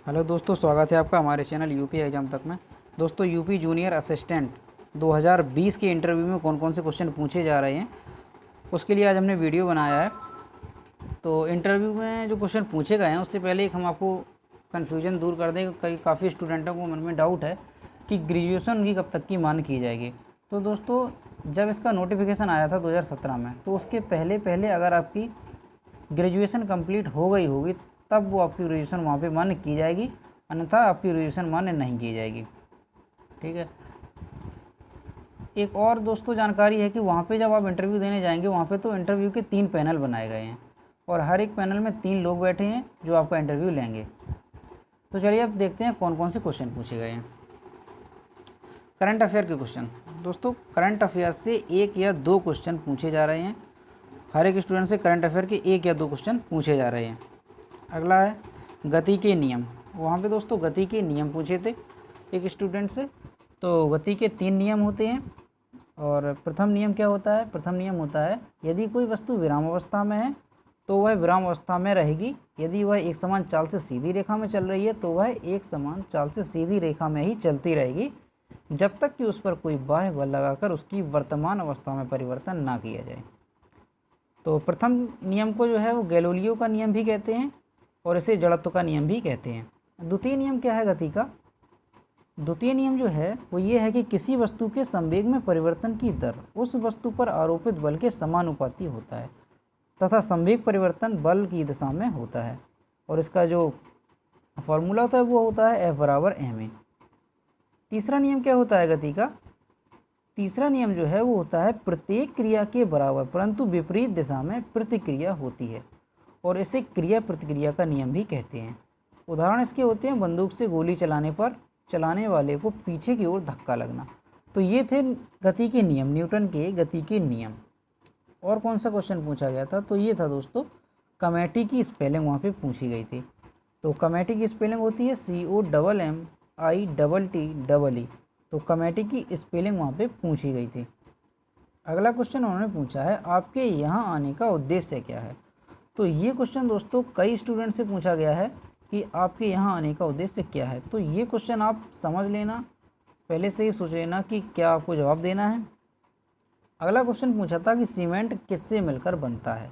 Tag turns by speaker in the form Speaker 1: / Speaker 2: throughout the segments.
Speaker 1: Hello दोस्तों, स्वागत है आपका हमारे चैनल यूपी एग्जाम तक में। दोस्तों, यूपी जूनियर असिस्टेंट 2020 के इंटरव्यू में कौन कौन से क्वेश्चन पूछे जा रहे हैं, उसके लिए आज हमने वीडियो बनाया है। तो इंटरव्यू में जो क्वेश्चन पूछे गए हैं उससे पहले एक हम आपको कन्फ्यूजन दूर कर दें। काफ़ी स्टूडेंटों को मन में डाउट है कि ग्रेजुएशन की कब तक की मांग की जाएगी। तो दोस्तों, जब इसका नोटिफिकेशन आया था 2017 में, तो उसके पहले पहले अगर आपकी ग्रेजुएशन कंप्लीट हो गई होगी तब वो आपकी ग्रेजुएशन वहाँ पे मान्य की जाएगी, अन्यथा आपकी ग्रेजुएशन मान्य नहीं की जाएगी। ठीक है। एक और दोस्तों जानकारी है कि वहाँ पे जब आप इंटरव्यू देने जाएंगे, वहाँ पे तो इंटरव्यू के 3 पैनल बनाए गए हैं और हर एक पैनल में 3 लोग बैठे हैं जो आपका इंटरव्यू लेंगे। तो चलिए अब देखते हैं कौन कौन से क्वेश्चन पूछे गए हैं। करंट अफेयर के क्वेश्चन। दोस्तों, करंट अफेयर से 1 या 2 क्वेश्चन पूछे जा रहे हैं। हर एक स्टूडेंट से करंट अफेयर के 1 या 2 क्वेश्चन पूछे जा रहे हैं। अगला है गति के नियम। वहाँ पे दोस्तों गति के नियम पूछे थे एक स्टूडेंट से। तो गति के 3 नियम होते हैं और प्रथम नियम क्या होता है? प्रथम नियम होता है, यदि कोई वस्तु विराम अवस्था में है तो वह विराम अवस्था में रहेगी। यदि वह एक समान चाल से सीधी रेखा में चल रही है तो वह एक समान चाल से सीधी रेखा में ही चलती रहेगी जब तक कि उस पर कोई बाह्य बल लगाकर उसकी वर्तमान अवस्था में परिवर्तन ना किया जाए। तो प्रथम नियम को जो है वो गैलीलियो का नियम भी कहते हैं और इसे जड़त्व का नियम भी कहते हैं। द्वितीय नियम क्या है गति का? द्वितीय नियम जो है वो ये है कि किसी वस्तु के संवेग में परिवर्तन की दर उस वस्तु पर आरोपित बल के समानुपाती होता है तथा संवेग परिवर्तन बल की दिशा में होता है और इसका जो फॉर्मूला होता है वो होता है F=ma। तीसरा नियम क्या होता है गति का? तीसरा नियम जो है वो होता है प्रत्येक क्रिया के बराबर परंतु विपरीत दिशा में प्रतिक्रिया होती है और इसे क्रिया प्रतिक्रिया का नियम भी कहते हैं। उदाहरण इसके होते हैं बंदूक से गोली चलाने पर चलाने वाले को पीछे की ओर धक्का लगना। तो ये थे गति के नियम, न्यूटन के गति के नियम। और कौन सा क्वेश्चन पूछा गया था? तो ये था दोस्तों, कमेटी की स्पेलिंग वहाँ पे पूछी गई थी। तो कमेटी की स्पेलिंग होती है COMMITTEE। तो कमेटी की स्पेलिंग वहाँ पे पूछी गई थी। अगला क्वेश्चन उन्होंने पूछा है, आपके यहाँ आने का उद्देश्य क्या है? तो ये क्वेश्चन दोस्तों कई स्टूडेंट से पूछा गया है कि आपके यहाँ आने का उद्देश्य क्या है। तो ये क्वेश्चन आप समझ लेना, पहले से ही सोच लेना कि क्या आपको जवाब देना है। अगला क्वेश्चन पूछा था कि सीमेंट किससे मिलकर बनता है?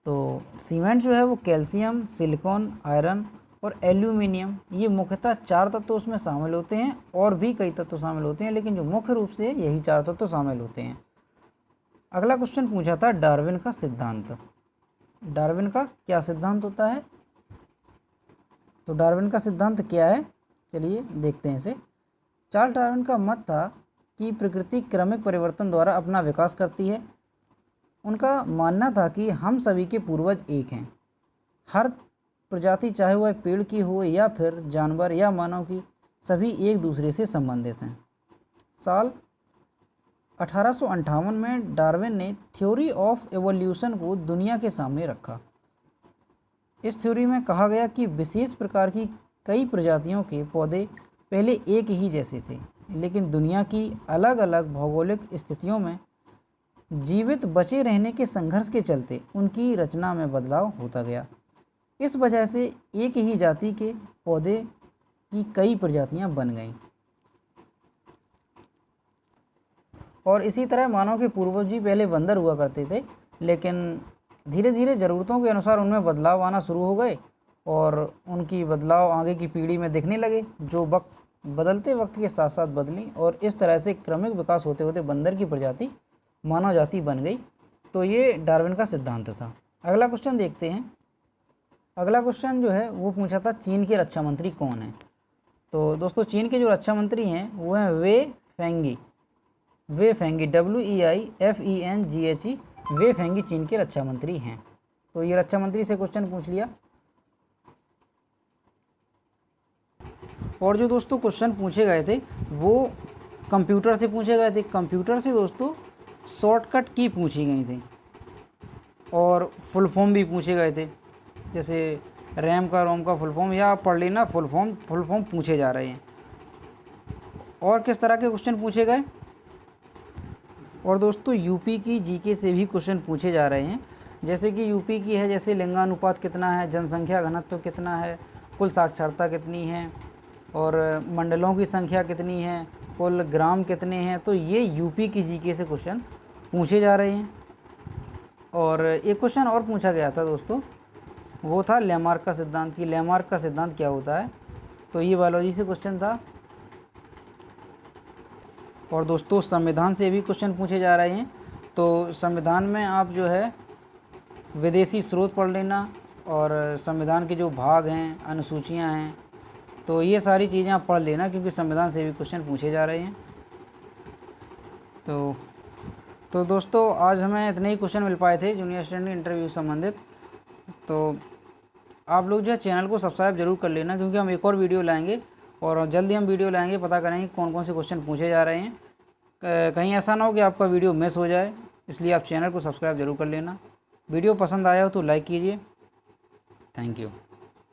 Speaker 1: तो सीमेंट जो है वो कैल्शियम, सिलिकॉन, आयरन और एल्यूमिनियम, ये मुख्यतः 4 तत्व उसमें शामिल होते हैं और भी कई तत्व शामिल होते हैं, लेकिन जो मुख्य रूप से यही 4 तत्व शामिल होते हैं। अगला क्वेश्चन पूछा था डार्विन का सिद्धांत। डार्विन का क्या सिद्धांत होता है? तो डार्विन का सिद्धांत क्या है, चलिए देखते हैं इसे। चार्ल्स डार्विन का मत था कि प्रकृति क्रमिक परिवर्तन द्वारा अपना विकास करती है। उनका मानना था कि हम सभी के पूर्वज एक हैं। हर प्रजाति, चाहे वह पेड़ की हो या फिर जानवर या मानव की, सभी एक दूसरे से संबंधित हैं। साल 1858 में डार्विन ने थ्योरी ऑफ एवोल्यूशन को दुनिया के सामने रखा। इस थ्योरी में कहा गया कि विशेष प्रकार की कई प्रजातियों के पौधे पहले एक ही जैसे थे, लेकिन दुनिया की अलग अलग भौगोलिक स्थितियों में जीवित बचे रहने के संघर्ष के चलते उनकी रचना में बदलाव होता गया। इस वजह से एक ही जाति के पौधे की कई प्रजातियां बन गईं और इसी तरह मानव के पूर्वज भी पहले बंदर हुआ करते थे, लेकिन धीरे धीरे ज़रूरतों के अनुसार उनमें बदलाव आना शुरू हो गए और उनकी बदलाव आगे की पीढ़ी में दिखने लगे, जो बदलते वक्त के साथ साथ बदली और इस तरह से क्रमिक विकास होते होते बंदर की प्रजाति मानव जाति बन गई। तो ये डार्विन का सिद्धांत था। अगला क्वेश्चन देखते हैं। अगला क्वेश्चन जो है वो पूछा था चीन के रक्षा मंत्री कौन है? तो दोस्तों, चीन के जो रक्षा मंत्री हैं वो हैं वे फेंगी। WEIFENGHE। वे फेंगी चीन के रक्षा मंत्री हैं। तो ये रक्षा मंत्री से क्वेश्चन पूछ लिया। और जो दोस्तों क्वेश्चन पूछे गए थे वो कंप्यूटर से पूछे गए थे। कंप्यूटर से दोस्तों शॉर्टकट की पूछी गई थी और फुल फॉर्म भी पूछे गए थे, जैसे रैम का रोम का फुल फॉर्म, या पढ़ लेना फुल फॉर्म पूछे जा रहे हैं। और किस तरह के क्वेश्चन पूछे गए? और दोस्तों यूपी की जीके से भी क्वेश्चन पूछे जा रहे हैं, जैसे कि यूपी की है, जैसे लिंगानुपात कितना है, जनसंख्या घनत्व कितना है, कुल साक्षरता कितनी है, और मंडलों की संख्या कितनी है, कुल ग्राम कितने हैं। तो ये यूपी की जीके से क्वेश्चन पूछे जा रहे हैं। और एक क्वेश्चन और पूछा गया था दोस्तों, वो था लैमार्क का सिद्धांत की लैमार्क का सिद्धांत क्या होता है। तो ये बायोलॉजी से क्वेश्चन था। और दोस्तों संविधान से भी क्वेश्चन पूछे जा रहे हैं। तो संविधान में आप जो है विदेशी स्रोत पढ़ लेना, और संविधान के जो भाग हैं, अनुसूचियां हैं, तो ये सारी चीज़ें आप पढ़ लेना, क्योंकि संविधान से भी क्वेश्चन पूछे जा रहे हैं। तो दोस्तों आज हमें इतने ही क्वेश्चन मिल पाए थे जूनियर स्टूडेंट इंटरव्यू संबंधित। तो आप लोग जो है चैनल को सब्सक्राइब जरूर कर लेना, क्योंकि हम एक और वीडियो लाएंगे, और जल्दी हम वीडियो लाएंगे, पता करेंगे कौन कौन से क्वेश्चन पूछे जा रहे हैं। कहीं ऐसा ना हो कि आपका वीडियो मिस हो जाए, इसलिए आप चैनल को सब्सक्राइब जरूर कर लेना। वीडियो पसंद आया हो तो लाइक कीजिए। Thank you.